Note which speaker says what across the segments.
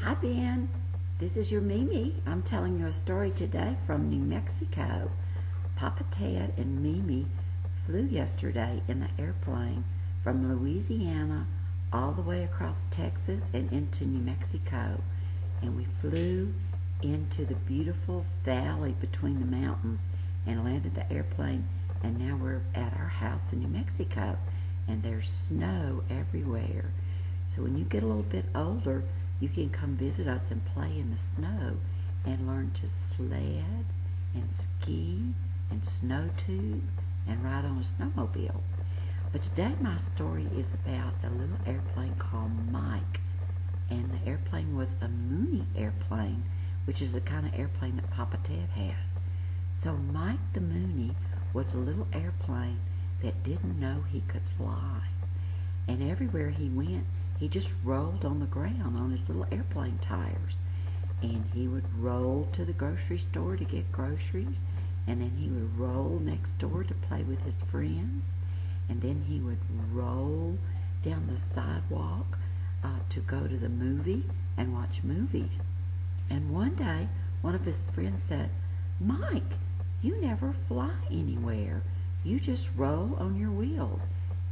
Speaker 1: Hi, Ben. This is your Mimi. I'm telling you a story today from New Mexico. Papa Ted and Mimi flew yesterday in the airplane from Louisiana all the way across Texas and into New Mexico. And we flew into the beautiful valley between the mountains and landed the airplane. And now we're at our house in New Mexico. And there's snow everywhere. So when you get a little bit older, you can come visit us and play in the snow and learn to sled and ski and snow tube and ride on a snowmobile. But today my story is about a little airplane called Mike. And the airplane was a Mooney airplane, which is the kind of airplane that Papa Ted has. So Mike the Mooney was a little airplane that didn't know he could fly. And everywhere he went, he just rolled on the ground on his little airplane tires. And he would roll to the grocery store to get groceries. And then he would roll next door to play with his friends. And then he would roll down the sidewalk to go to the movie and watch movies. And one day, one of his friends said, "Mike, you never fly anywhere. You just roll on your wheels."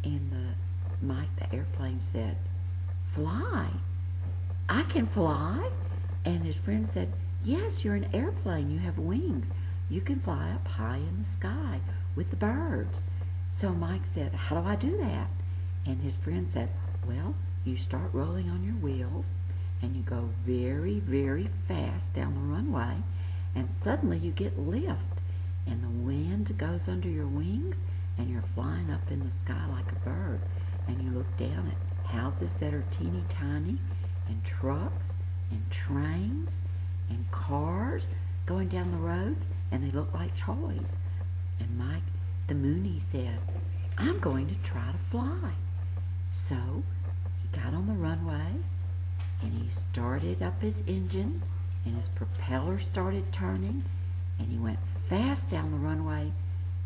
Speaker 1: And Mike, the airplane, said, "Fly? I can fly?" And his friend said, "Yes, you're an airplane. You have wings. You can fly up high in the sky with the birds." So Mike said, "How do I do that?" And his friend said, "Well, you start rolling on your wheels and you go very, very fast down the runway, and suddenly you get lift and the wind goes under your wings and you're flying up in the sky like a bird, and you look down at houses that are teeny tiny and trucks and trains and cars going down the roads, and they look like toys." And Mike the Mooney said, "I'm going to try to fly." So he got on the runway and he started up his engine and his propeller started turning, and he went fast down the runway,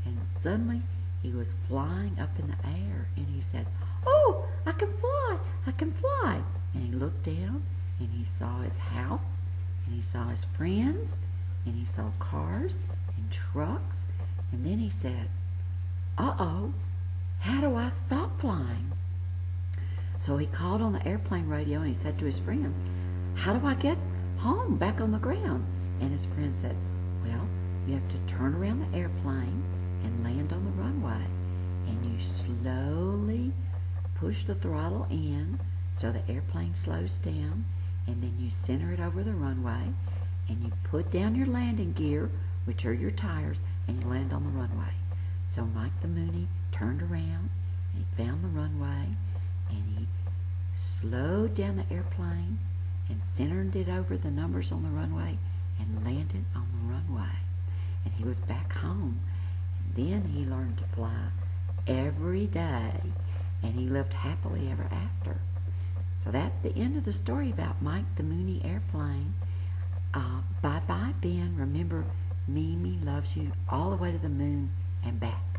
Speaker 1: and suddenly he was flying up in the air, and he said, "Oh, I can fly, I can fly." And he looked down and he saw his house and he saw his friends and he saw cars and trucks, and then he said, "Uh-oh, how do I stop flying?" So he called on the airplane radio and he said to his friends, "How do I get home back on the ground?" And his friend said, "Well, you have to turn around the airplane and land on the runway, and you slowly push the throttle in so the airplane slows down, and then you center it over the runway, and you put down your landing gear, which are your tires, and you land on the runway." So Mike the Mooney turned around and he found the runway, and he slowed down the airplane and centered it over the numbers on the runway and landed on the runway. And he was back home. And then he learned to fly every day, and he lived happily ever after. So that's the end of the story about Mike the Mooney airplane. Bye-bye, Ben. Remember, Mimi loves you all the way to the moon and back.